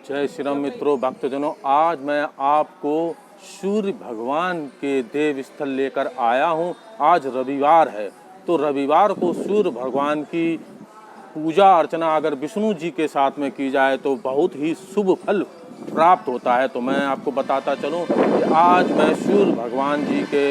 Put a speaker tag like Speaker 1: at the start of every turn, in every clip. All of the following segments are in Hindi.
Speaker 1: जय श्री राम मित्रों, भक्तजनों। आज मैं आपको सूर्य भगवान के देव स्थल लेकर आया हूं। आज रविवार है, तो रविवार को सूर्य भगवान की पूजा अर्चना अगर विष्णु जी के साथ में की जाए तो बहुत ही शुभ फल प्राप्त होता है। तो मैं आपको बताता चलूं कि आज मैं सूर्य भगवान जी के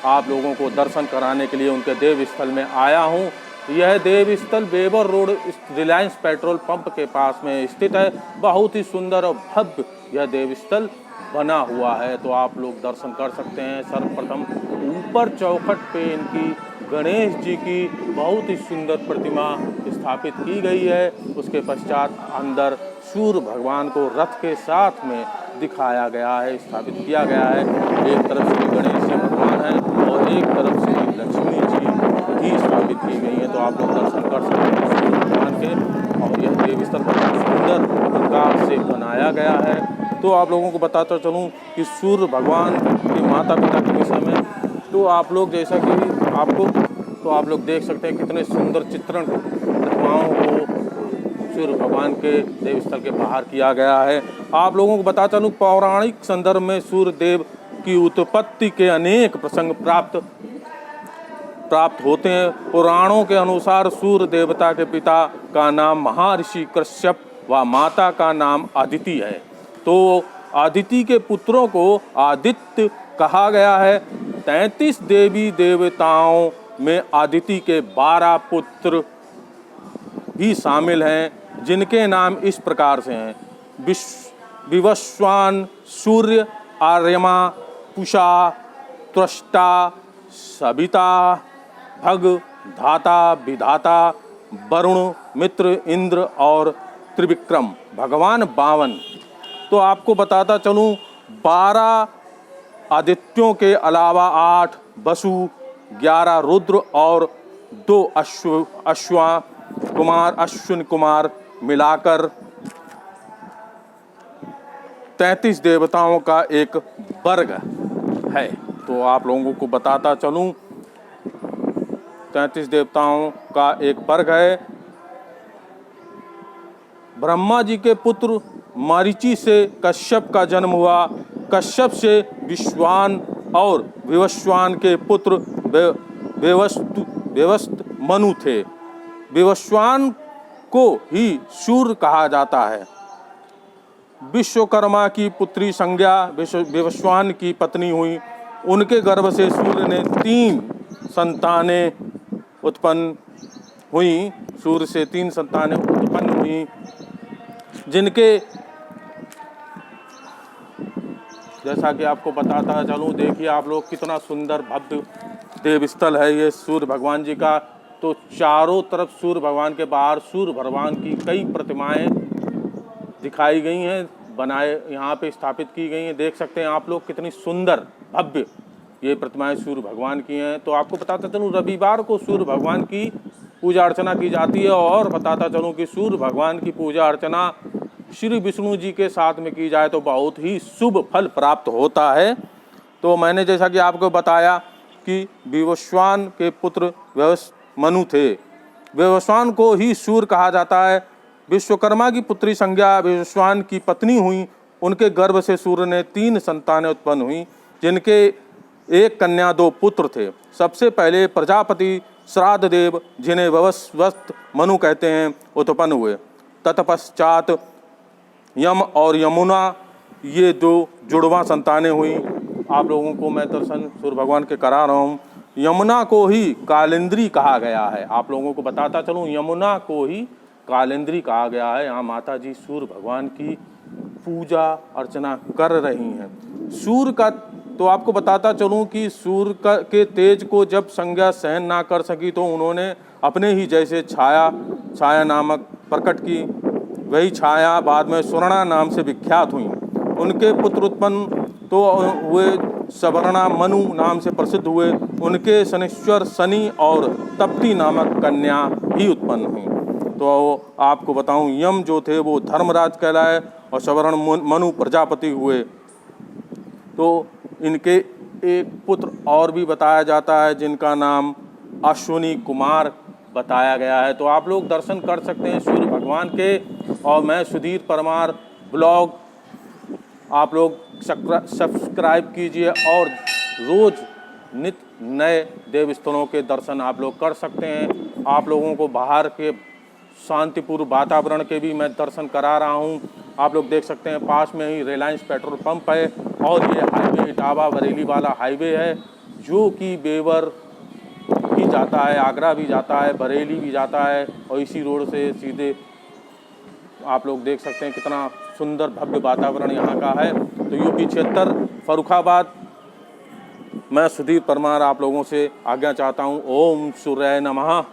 Speaker 1: आप लोगों को दर्शन कराने के लिए उनके देव स्थल में आया हूं। यह देव स्थल Bewar road Reliance petrol pump के पास में स्थित है। बहुत ही सुंदर और भव्य यह देव स्थल बना हुआ है, तो आप लोग दर्शन कर सकते हैं। सर्वप्रथम ऊपर चौखट पे इनकी गणेश जी की बहुत ही सुंदर प्रतिमा स्थापित की गई है। उसके पश्चात अंदर सूर्य भगवान को रथ के साथ में दिखाया गया है, स्थापित किया गया है। एक तरफ श्री गणेश जी भगवान है और एक तरफ श्री लक्ष्मी जी भी स्थापित की गई है। तो आप लोग दर्शन कर सकते हैं सूर्य भगवान के। और यह देव स्थल बहुत सुंदर प्रकार से बनाया गया है। तो आप लोगों को बताता चलूँ कि सूर्य भगवान के माता पिता के विषय में तो आप लोग जैसा कि आप लोग देख सकते हैं कितने सुंदर चित्रण प्रतिमाओं को सूर्य भगवान के देव स्थल के बाहर किया गया है। आप लोगों को बता चलूँ, पौराणिक संदर्भ में सूर्य देव की उत्पत्ति के अनेक प्रसंग प्राप्त होते हैं। पुराणों के अनुसार सूर्य देवता के पिता का नाम महर्षि कश्यप व माता का नाम अदिति है। तो अदिति के पुत्रों को आदित्य कहा गया है। 33 देवी देवताओं में अदिति के 12 पुत्र भी शामिल हैं, जिनके नाम इस प्रकार से हैं: विवस्वान, सूर्य, आर्यमा, पुषा, त्वष्टा, सविता, भग, धाता, विधाता, वरुण, मित्र, इंद्र और त्रिविक्रम, भगवान 52। तो आपको बताता चलूँ, 12 आदित्यों के अलावा 8 वसु, 11 रुद्र और 2 अश्विन कुमार मिलाकर 33 देवताओं का एक वर्ग है। तो आप लोगों को बताता चलूं, 33 देवताओं का एक वर्ग है। ब्रह्मा जी के पुत्र मरीचि से कश्यप का जन्म हुआ। कश्यप से विश्वान और विवस्वान के पुत्र वेवस्त मनु थे। विवस्वान को ही सूर्य कहा जाता है। विश्वकर्मा की पुत्री संज्ञा विवस्वान की पत्नी हुई। उनके गर्भ से सूर्य ने 3 संतानें उत्पन्न हुई। सूर्य से 3 संतानें उत्पन्न हुई, जिनके जैसा कि आपको बताता चलूँ, देखिए आप लोग कितना सुंदर भव्य देव स्थल है ये सूर्य भगवान जी का। तो चारों तरफ सूर्य भगवान के बाहर सूर्य भगवान की कई प्रतिमाएं दिखाई गई हैं, यहाँ पे स्थापित की गई हैं। देख सकते हैं आप लोग कितनी सुंदर भव्य ये प्रतिमाएं सूर्य भगवान की हैं। तो आपको बताता चलूँ, रविवार को सूर्य भगवान की पूजा अर्चना की जाती है। और बताता चलूँ कि सूर्य भगवान की पूजा अर्चना श्री विष्णु जी के साथ में की जाए तो बहुत ही शुभ फल प्राप्त होता है। तो मैंने जैसा कि आपको बताया कि विवस्वान के पुत्र मनु थे। विवस्वान को ही सूर्य कहा जाता है। विश्वकर्मा की पुत्री संज्ञा विवस्वान की पत्नी हुई। उनके गर्भ से सूर्य ने 3 संतानें उत्पन्न हुई, जिनके 1 कन्या 2 पुत्र थे। सबसे पहले प्रजापति श्राद्ध देव, जिन्हें ववस्वत मनु कहते हैं, उत्पन्न हुए। तत्पश्चात यम और यमुना, ये 2 जुड़वा संतानें हुई। आप लोगों को मैं दर्शन सूर्य भगवान के करा रहा हूँ। यमुना को ही कालिंद्री कहा गया है। आप लोगों को बताता चलूँ, यमुना को ही कालिंद्री कहा गया है। यहाँ माता जी सूर्य भगवान की पूजा अर्चना कर रही हैं। सूर्य का तो आपको बताता चलूँ कि सूर्य के तेज को जब संज्ञा सहन ना कर सकी तो उन्होंने अपने ही जैसे छाया नामक प्रकट की। वही छाया बाद में सुवर्णा नाम से विख्यात हुई। उनके पुत्र उत्पन्न तो हुए, सवर्णा मनु नाम से प्रसिद्ध हुए। उनके शनिश्वर शनि और तप्ती नामक कन्या भी उत्पन्न हुई। तो आपको बताऊं, यम जो थे वो धर्मराज कहलाए और सवर्ण मनु प्रजापति हुए। तो इनके एक पुत्र और भी बताया जाता है, जिनका नाम अश्विनी कुमार बताया गया है। तो आप लोग दर्शन कर सकते हैं सूर्य भगवान के। और मैं सुधीर परमार ब्लॉग आप लोग सब्सक्राइब कीजिए और रोज़ नित्य नए देव स्थलों के दर्शन आप लोग कर सकते हैं। आप लोगों को बाहर के शांतिपूर्ण वातावरण के भी मैं दर्शन करा रहा हूं। आप लोग देख सकते हैं पास में ही रिलायंस पेट्रोल पंप है और ये हाईवे इटावा बरेली वाला हाईवे है जो कि बेवर भी जाता है, आगरा भी जाता है, बरेली भी जाता है और इसी रोड से सीधे आप लोग देख सकते हैं कितना सुंदर भव्य वातावरण यहाँ का है। तो यूपी 76 फर्रुखाबाद, मैं सुधीर परमार आप लोगों से आज्ञा चाहता हूँ। ओम सूर्याय नमः।